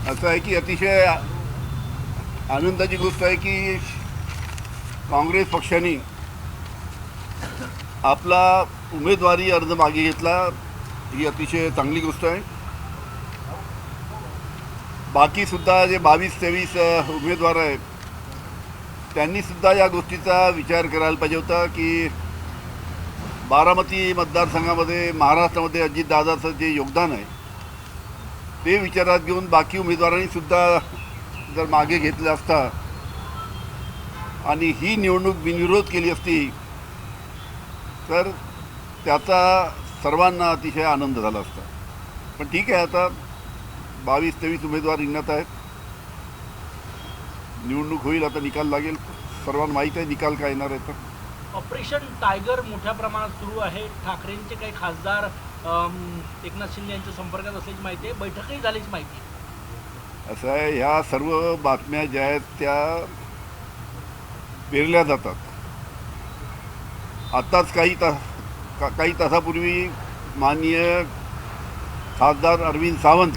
असं आहे की अतिशय आनंदाची गोष्ट आहे की काँग्रेस पक्षाने आपला उमेदवारी अर्ज मागे घेतला. ही अतिशय चांगली गोष्ट आहे. बाकीसुद्धा जे 22-23 उमेदवार आहेत त्यांनीसुद्धा या गोष्टीचा विचार करायला पाहिजे होता की बारामती मतदारसंघामध्ये महाराष्ट्रामध्ये अजितदादाचं जे योगदान आहे ते विचारात घेऊन बाकी उमेदवारांनीसुद्धा जर मागे घेतलं असता आणि ही निवडणूक बिनविरोध केली असती तर त्याचा सर्वांना अतिशय आनंद झाला असता. पण ठीक आहे, आता 22-23 उमेदवार रिंगणात आहेत. निवडणूक होईल, आता निकाल लागेल. सर्वांना माहीत आहे निकाल काय येणार आहे. तर ऑपरेशन टायगर मोठ्या प्रमाणात सुरू आहे. ठाकरेंचे काही खासदार एकनाथ शिंदे यांच्या संपर्कात असल्याची माहिती आहे. बैठकही झाल्याची माहिती आहे. असं आहे, ह्या सर्व बातम्या ज्या आहेत त्या पेरल्या जातात. आत्ताच काही तासापूर्वी माननीय खासदार अरविंद सावंत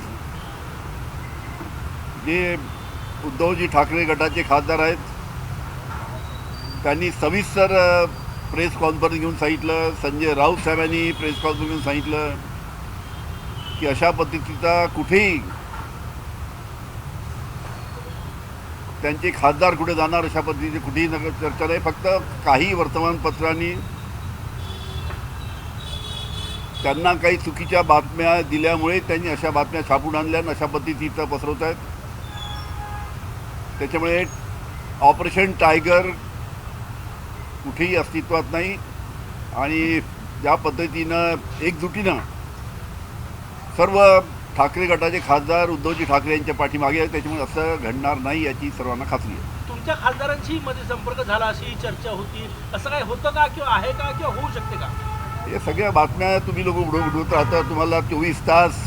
जे उद्धवजी ठाकरे गटाचे खासदार आहेत त्यांनी सविस्तर प्रेस कॉन्फरन्स घेऊन सांगितलं. संजय राऊत साहेबांनी प्रेस कॉन्फरन्स घेऊन सांगितलं की अशा पद्धतीचा कुठेही त्यांचे खासदार कुठे जाणार अशा पद्धतीची कुठेही चर्चा नाही. फक्त काही वर्तमानपत्रांनी त्यांना काही चुकीच्या बातम्या दिल्यामुळे त्यांनी अशा बातम्या छापून आणल्या आणि अशा पद्धतीचं पसरवत आहेत. त्याच्यामुळे ऑपरेशन टायगर कुठेही अस्तित्वात नाही आणि ज्या पद्धतीनं एकजुटीनं सर्व ठाकरे गटाचे खासदार उद्धवजी ठाकरे यांच्या पाठीमागे आहेत, त्याच्यामुळे असं घडणार नाही याची सर्वांना खात्री आहे. तुमच्या खासदारांशी मध्ये संपर्क झाला अशी चर्चा होती. असं काही होतं का किंवा आहे का किंवा होऊ शकते का? हे सगळ्या बातम्या तुम्ही लोक उडवत राहता. तुम्हाला 24 तास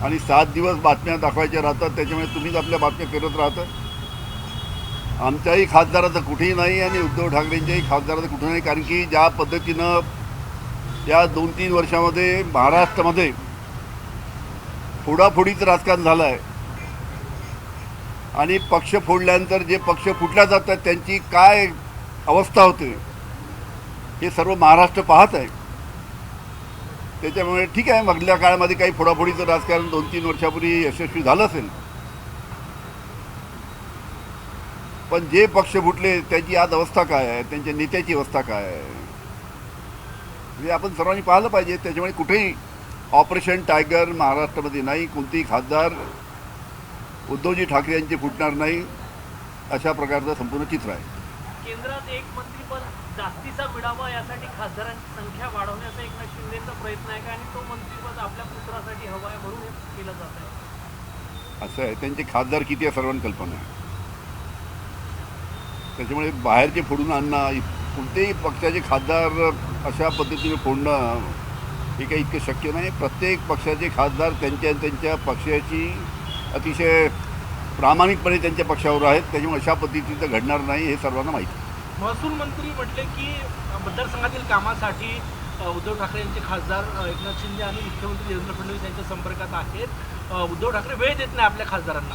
आणि 7 दिवस बातम्या दाखवायच्या राहतात. त्याच्यामुळे तुम्हीच आपल्या बातम्या करत राहता. आमच्याही खासदाराचं कुठेही नाही आणि उद्धव ठाकरेंच्याही खासदाराचं कुठे नाही. कारण की ज्या पद्धतीनं या 2-3 वर्षामध्ये महाराष्ट्रामध्ये फोडाफोडीचं राजकारण झालं आहे आणि पक्ष फोडल्यानंतर जे पक्ष फुटल्या जातात त्यांची काय अवस्था होते हे सर्व महाराष्ट्र पाहत आहे. त्याच्यामुळे ठीक आहे, मधल्या काळामध्ये काही फोडाफोडीचं राजकारण 2-3 वर्षापूर्वी यशस्वी झालं असेल, पण जे पक्ष फुटले त्याची आज अवस्था काय आहे, त्यांच्या नेत्याची अवस्था काय आहे हे आपण सर्वांनी पाहिलं पाहिजे. त्याच्यामुळे कुठेही ऑपरेशन टायगर महाराष्ट्रामध्ये नाही. कोणतेही खासदार उद्धवजी ठाकरे यांचे फुटणार नाही अशा प्रकारचं संपूर्ण चित्र आहे. केंद्रात एक मंत्रीपद जास्तीचा मिळावा यासाठी खासदारांची संख्या वाढवण्याचा एकनाथ शिंदेचा प्रयत्न आहे का आणि तो मंत्रीपद आपल्या पुत्रासाठी हवा आहे म्हणून हे केलं जात आहे? असं आहे, त्यांचे खासदार किती आहे सर्वांना कल्पना आहे. त्याच्यामुळे बाहेरचे फोडून आणणं, कोणतेही पक्षाचे खासदार अशा पद्धतीने फोडणं हे काही इतकं शक्य नाही. प्रत्येक पक्षाचे खासदार त्यांच्या पक्षाची अतिशय प्रामाणिकपणे त्यांच्या पक्षावर आहेत. त्याच्यामुळे अशा पद्धतीचं घडणार नाही हे सर्वांना माहिती आहे. महसूल मंत्री म्हटले की मतदारसंघातील कामासाठी उद्धव ठाकरे यांचे खासदार एकनाथ शिंदे आणि मुख्यमंत्री देवेंद्र फडणवीस यांच्या संपर्कात आहेत. उद्धव ठाकरे वेळ देत नाही आपल्या खासदारांना.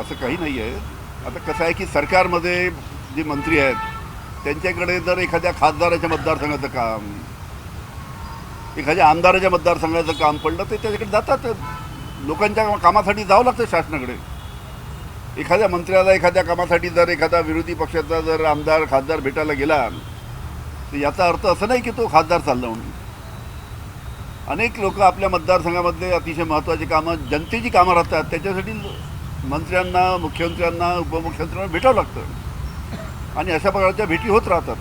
असं काही नाही आहे. आता कसं आहे की सरकारमध्ये जे मंत्री आहेत त्यांच्याकडे जर एखाद्या खासदाराच्या मतदारसंघाचं काम, एखाद्या आमदाराच्या मतदारसंघाचं काम पडलं तर त्याच्याकडे जातात. लोकांच्या कामासाठी जावं लागतं शासनाकडे. एखाद्या मंत्र्याला एखाद्या कामासाठी जर एखादा विरोधी पक्षाचा जर आमदार खासदार भेटायला गेला तर याचा अर्थ असं नाही की तो खासदार चालला म्हणून. अनेक लोक आपल्या मतदारसंघामध्ये अतिशय महत्त्वाची कामं, जनतेची कामं राहतात, त्याच्यासाठी मंत्र्यांना, मुख्यमंत्र्यांना, उपमुख्यमंत्र्यांना भेटावं लागतं आणि अशा प्रकारच्या भेटी होत राहतात.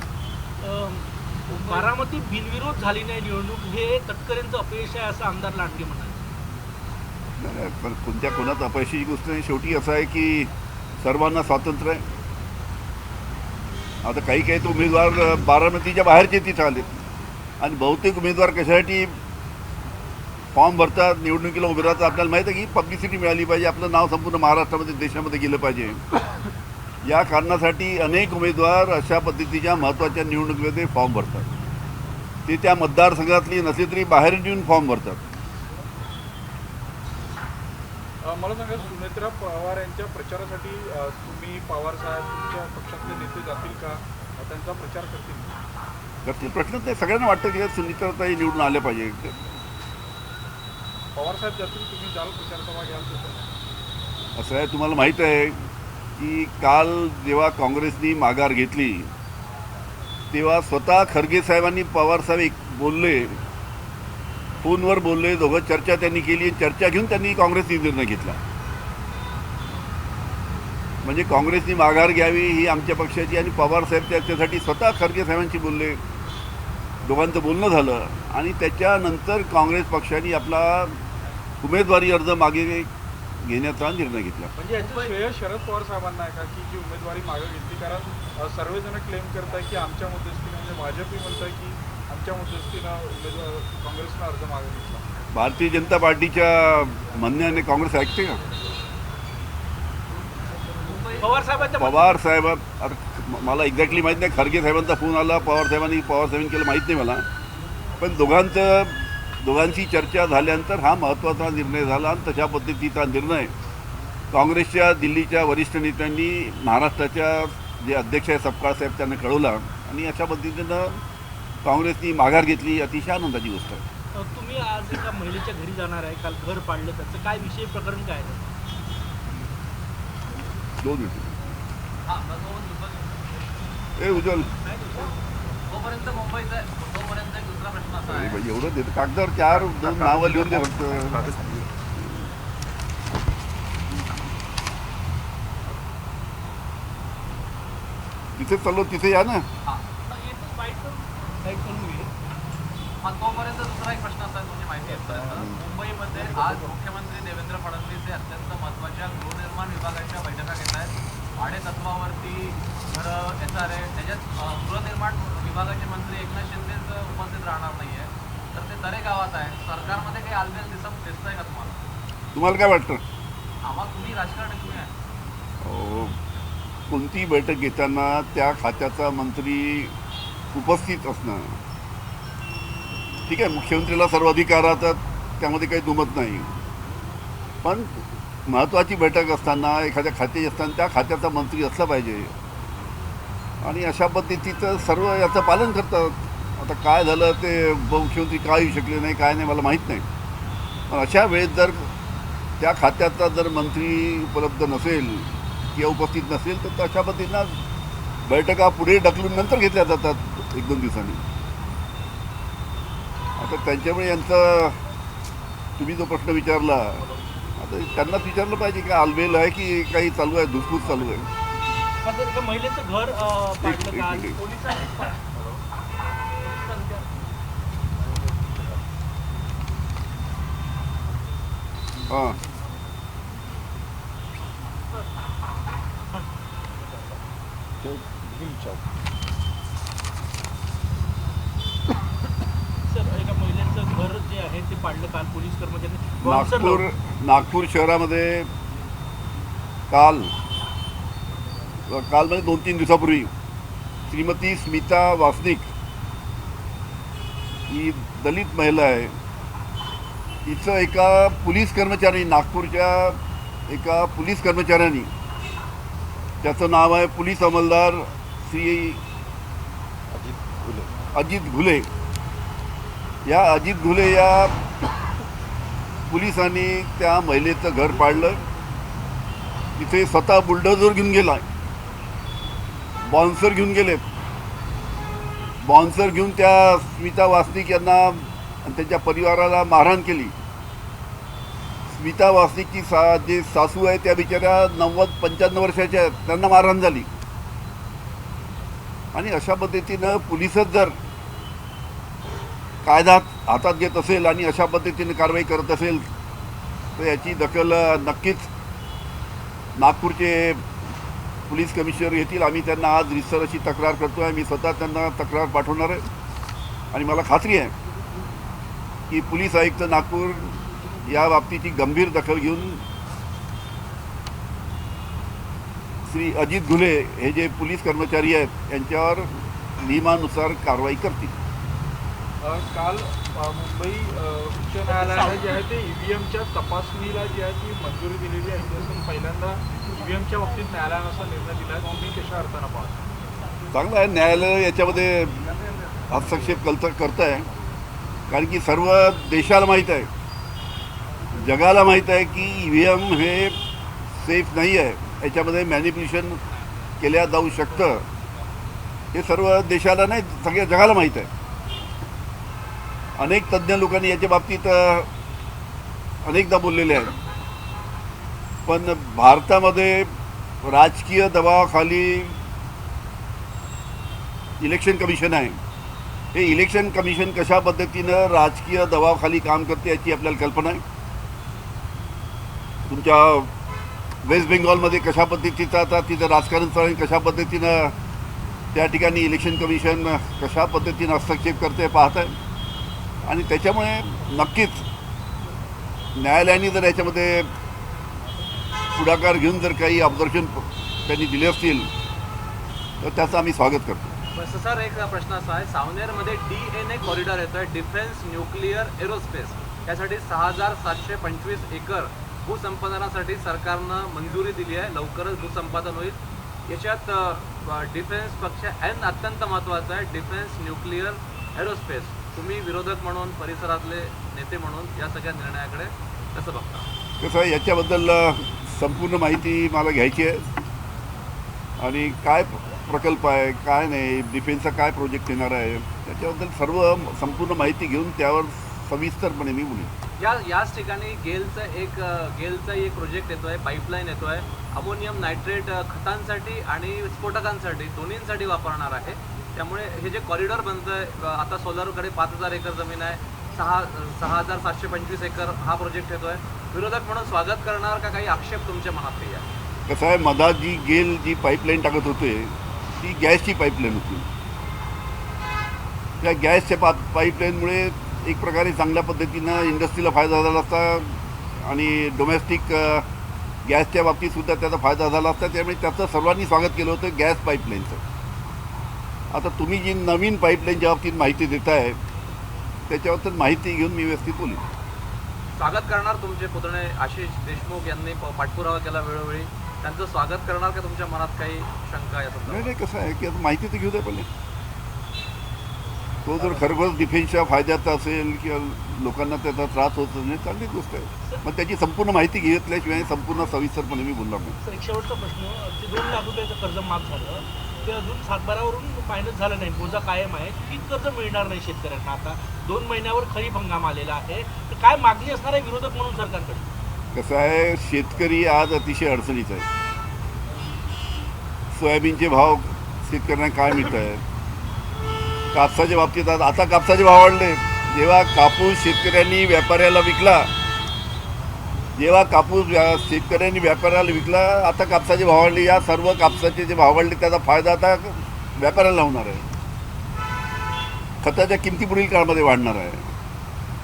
बारामती बिनविरोध झाली नाही निवडणूक, हे तटकरेंचं अपयश आहे असं आमदार लांडगे म्हणाले. नाही, पण कोणत्या कोणाचं अपयशाची गोष्ट नाही. शेवटी असं आहे की सर्वांना स्वातंत्र्य आहे. आता काही काही तो उमेदवार बारामतीच्या बाहेरचे तिथं आले आणि बहुतेक उमेदवार कशासाठी फॉर्म भरतात, निवडणुकीला उभे राहतात. आपल्याला माहीत आहे की पब्लिसिटी मिळाली पाहिजे, आपलं नाव संपूर्ण महाराष्ट्रामध्ये देशामध्ये गेलं पाहिजे. या कारणासाठी अनेक उमेदवार अशा पद्धतीच्या महत्त्वाच्या निवडणुकीमध्ये फॉर्म भरतात. ते त्या मतदारसंघातली नसली तरी बाहेर येऊन फॉर्म भरतात. मला सांगा, सुनेत्रा पवार यांच्या प्रचारासाठी तुम्ही पवार साहेब तुमच्या पक्षातले नेते जातील का, त्यांचा प्रचार करतील? प्रश्नच नाही. सगळ्यांना वाटतं की सुनीताताई निवडून आल्या पाहिजे. पवार साहेब जातील, तुम्ही जाल, प्रचार सभा घ्याल तिथं? असं आहे, तुम्हाला माहीत आहे की काल जेव्हा काँग्रेसनी माघार घेतली तेव्हा स्वतः खरगे साहेबांनी पवार साहेब बोलले, फोनवर बोलले, दोघं चर्चा त्यांनी केली. चर्चा घेऊन त्यांनी काँग्रेसनी निर्णय घेतला. म्हणजे काँग्रेसनी माघार घ्यावी ही आमच्या पक्षाची, आणि पवार साहेब त्याच्यासाठी स्वतः खरगे साहेबांशी बोलले. दोघांचं बोलणं झालं आणि त्याच्यानंतर काँग्रेस पक्षाने आपला उमेदवारी अर्ज मागे घेण्याचा निर्णय घेतला. म्हणजे याचं श्रेय शरद पवार साहेबांना आहे का, की जी उमेदवारी मागे घेतली? कारण सर्वजण क्लेम करत आहे की आमच्या मध्यस्थीने, म्हणजे भाजपही म्हणत आहे की आमच्या मध्यस्थीनं उमेदवार काँग्रेसनं अर्ज मागे घेतला. भारतीय जनता पार्टीच्या म्हणण्याने काँग्रेस ऐकते का? पवार साहेबांच्या पवार साहेब, आता मला एक्झॅक्टली माहीत नाही, खरगे साहेबांचा फोन आला, पवार साहेबांनी केलं माहीत नाही मला, पण दोघांची चर्चा झाल्यानंतर हा महत्त्वाचा निर्णय झाला. आणि तशा पद्धतीचा निर्णय काँग्रेसच्या दिल्लीच्या वरिष्ठ नेत्यांनी महाराष्ट्राच्या जे अध्यक्ष आहे सपकाळ साहेब त्यांना कळवला, आणि अशा पद्धतीनं काँग्रेसनी माघार घेतली. अतिशय आनंदाची गोष्ट आहे. तुम्ही आज एका महिलेच्या घरी जाणार आहे, काल घर पाडलं, त्याचं काय विषय प्रकरण काय आहे? 2 मिनिट. ए उज्ज्वल, तोपर्यंत मुंबईचा तोपर्यंत एक दुसरा प्रश्न असा आहे. बाई, एवढं देत कागदावर 4-2 नावं लिहून दे फक्त. तिथे चाललो, तिथे या ना. तोपर्यंत दुसरा एक प्रश्न असा म्हणजे माहिती आहे, मुंबईमध्ये आज मुख्यमंत्री देवेंद्र फडणवीस हे अत्यंत महत्त्वाच्या गृहनिर्माण विभागाच्या बैठका घेत आहेत. भाडे तत्वावरती घरं SRA, त्याच्यात गृहनिर्माण विभागाचे मंत्री एकनाथ शिंदेच उपस्थित राहणार नाही आहे, तर ते तरे गावात आहे. सरकारमध्ये काही आलबेल दिसतंय का तुम्हाला? तुम्हाला काय वाटतं? आम्हाला तुम्ही राजकारणी तुम्ही आहे. कोणती बैठक घेताना त्या खात्याचा मंत्री उपस्थित असणं ठीक आहे, मुख्यमंत्रीला सर्व अधिकार राहतात, त्यामध्ये काही दुमत नाही. पण महत्त्वाची बैठक असताना, एखाद्या खात्याची असताना त्या खात्याचा मंत्री असला पाहिजे, आणि अशा पद्धतीचं सर्व याचं पालन करतात. आता काय झालं ते मुख्यमंत्री का येऊ शकले नाही, काय नाही मला माहीत नाही. पण अशा वेळेस जर त्या खात्याचा जर मंत्री उपलब्ध नसेल किंवा उपस्थित नसेल, तर अशा पद्धतीनं बैठका पुढे ढकलून नंतर घेतल्या जातात 1-2 दिवसांनी. आता त्यांच्यामुळे यांचा तुम्ही जो प्रश्न विचारला, आता त्यांनाच विचारलं पाहिजे की आलबेल आहे की काही चालू आहे, धुसफूस चालू आहे. महिलेचं घर पाडलं काल, एक- पोलिसांनी हां, सर, एका महिलेचं घर जे आहे ते पाडलं काल पोलीस कर्मचाऱ्यांनी. नागपूर शहरामध्ये काल म्हणजे 2-3 दिवसापूर्वी श्रीमती स्मिता वासनिक ही दलित महिला आहे. तिचं एका पोलीस कर्मचारी, नागपूरच्या एका पोलीस कर्मचाऱ्यांनी, त्याचं नाव आहे पोलीस अंमलदार श्री अजित घुले. या अजित घुले या पोलिसांनी त्या महिलेचं घर पाडलं. तिथे स्वतः बुलडोझर घेऊन गेला, बाउन्सर घेऊन गेलेत. बाउन्सर घेऊन त्या स्मिता वासनिक यांना आणि त्यांच्या परिवाराला मारहाण केली. स्मिता वासनिकची जे सासू आहे त्या बिचाऱ्या 90-95 वर्षाच्या आहेत, त्यांना मारहाण झाली. आणि अशा पद्धतीनं पोलिसच जर कायदा हातात घेत असेल आणि अशा पद्धतीने कारवाई करत असेल, तर याची दखल नक्कीच नागपूरचे पोलीस कमिशनर घेतील. आम्ही त्यांना आज रितसर अशी तक्रार करतो आहे. मी स्वतः त्यांना तक्रार पाठवणार आहे, आणि मला खात्री आहे की पोलीस आयुक्त नागपूर या बाबतीची गंभीर दखल घेऊन श्री अजित घुले हे जे पोलीस कर्मचारी आहेत यांच्यावर नियमानुसार कारवाई करतील. काल मुंबई उच्च न्यायालयाने जे आहे ते EVMच्या तपासणीला जी आहे ती मंजुरी दिलेली आहे. जसं पहिल्यांदा EVMच्या बाबतीत न्यायालयानं असा निर्णय दिला आहे. तुम्ही कशा अर्थानं पाहता? चांगलं आहे, न्यायालय याच्यामध्ये हस्तक्षेप करत आहे. कारण की सर्व देशाला माहीत आहे, जगाला माहीत आहे की EVM हे सेफ नाही आहे, याच्यामध्ये मॅनिप्युलेशन केल्या जाऊ शकतं. हे सर्व देशाला नाही, सगळ्या जगाला माहीत आहे. अनेक तज्ज्ञ लोकांनी याच्या बाबतीत अनेकदा बोललेले आहेत. पण भारतामध्ये राजकीय दबावाखाली इलेक्शन कमिशन आहे. हे इलेक्शन कमिशन कशा पद्धतीनं राजकीय दबावाखाली काम करते याची आपल्याला कल्पना आहे. तुमच्या वेस्ट बेंगॉलमध्ये कशा पद्धतीचं आता तिथं राजकारण चालू आहे, कशा पद्धतीनं त्या ठिकाणी इलेक्शन कमिशन कशा पद्धतीनं हस्तक्षेप करते पाहत आहे. आणि त्याच्यामुळे नक्कीच न्यायालयाने जर याच्यामध्ये पुढाकार घेऊन जर काही ऑब्झर्वेशन त्यांनी दिले असतील तर त्याचं आम्ही स्वागत करतो. बस सर, एक प्रश्न असा आहे, सावनेरमध्ये DNA कॉरिडॉर येतोय, डिफेन्स न्यूक्लिअर एरोस्पेस, यासाठी 6,725 एकर भूसंपादनासाठी सरकारनं मंजुरी दिली आहे. लवकरच भूसंपादन होईल. याच्यात डिफेन्स पक्ष अत्यंत महत्त्वाचा आहे, डिफेन्स न्यूक्लिअर एरोस्पेस. तुम्ही विरोधक म्हणून, परिसरातले नेते म्हणून या सगळ्या निर्णयाकडे कसं बघता? कसं आहे, याच्याबद्दल संपूर्ण माहिती मला घ्यायची आहे. आणि काय प्रकल्प आहे, काय नाही, डिफेन्सचा काय प्रोजेक्ट येणार आहे, त्याच्याबद्दल सर्व संपूर्ण माहिती घेऊन त्यावर सविस्तरपणे मी बोलेन. याच ठिकाणी गेलचा एक प्रोजेक्ट येतोय, पाईपलाईन येतोय, अमोनियम नायट्रेट खतांसाठी आणि स्फोटकांसाठी दोन्हींसाठी वापरणार आहे. त्यामुळे हे जे कॉरिडॉर बनतंय, आता सोलारकडे 5,000 एकर जमीन आहे, 6,725 एकर हा प्रोजेक्ट येतोय. विरोधक म्हणून स्वागत करणार का काही आक्षेप तुमच्या मनात काही आहे? कसं आहे, मधात जी पाईपलाईन टाकत होते ती गॅसची पाईपलाईन होती. त्या गॅसच्या पाईपलाईनमुळे एक प्रकारे चांगल्या पद्धतीनं इंडस्ट्रीला फायदा झाला असता आणि डोमेस्टिक गॅसच्या बाबतीतसुद्धा त्याचा फायदा झाला असता. त्यामुळे त्याचं सर्वांनी स्वागत केलं होतं गॅस पाईपलाईनचं. आता तुम्ही जी नवीन पाईपलाईनच्या बाबतीत माहिती देताय त्याच्याबद्दल माहिती घेऊन मी व्यवस्थित बोलेन. स्वागत करणार तुमचे पुतणे आशिष देशमुख यांनी पाठपुरावा केला वेळोवेळी, त्यांचं स्वागत करणार का? तुमच्या मनात काही शंका या संदर्भात? नाही, कसं आहे की आता माहिती तर घेऊ द्या पहिले. तो जर खरोखरच डिफेन्सच्या फायद्याचा असेल किंवा लोकांना त्याचा त्रास होत नाही, चांगली गोष्ट आहे. मग त्याची संपूर्ण माहिती घेतल्याशिवाय संपूर्ण सविस्तरपणे मी बोलणार नाही. सर, एक शेवटचा प्रश्न, ते 2 लाख रुपयाचं कर्ज माफ झालं, ते अजून सातबारावरून फायनल झालं नाही, बोजा कायम आहे, की कर्ज मिळणार नाही शेतकऱ्यांना. आता 2 महिन्यावर खरीप हंगाम आलेला आहे, तर काय मागणी असणार आहे विरोधक म्हणून सरकारकडे? कसं आहे, शेतकरी आज अतिशय अडचणीत आहे. सोयाबीनचे भाव शेतकऱ्यांना काय मिळत आहेत, कापसाच्या बाबतीत आता कापसाचे भाव वाढले. जेव्हा कापूस शेतकऱ्यांनी व्यापाऱ्याला विकला, शेतकऱ्यांनी व्यापाऱ्याला विकला, आता कापसाचे भाव वाढले. या सर्व कापसाचे जे भाव वाढले त्याचा फायदा आता व्यापाऱ्याला होणार आहे. खताच्या किमती पुढील काळामध्ये वाढणार आहे.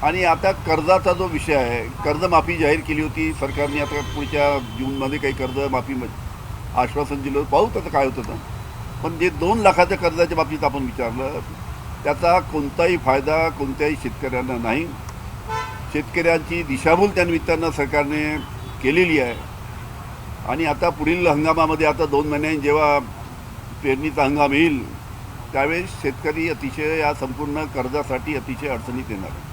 आणि आता कर्जाचा जो विषय आहे, कर्जमाफी जाहीर केली होती सरकारने. आता पुढच्या जूनमध्ये काही कर्जमाफी आश्वासन दिलं, पाहू त्याचं काय होतं तर. पण जे 2 लाखाच्या कर्जाच्या बाबतीत आपण विचारलं, त्याचा कोणताही फायदा कोणत्याही शेतकऱ्यांना नाही. शेतकऱ्यांची दिशाभूल त्या निमित्तानं सरकारने केलेली आहे. आणि आता पुढील हंगामामध्ये आता 2 महिन्यांनी जेव्हा पेरणीचा हंगाम येईल त्यावेळेस शेतकरी अतिशय या संपूर्ण कर्जासाठी अतिशय अडचणीत येणार आहे.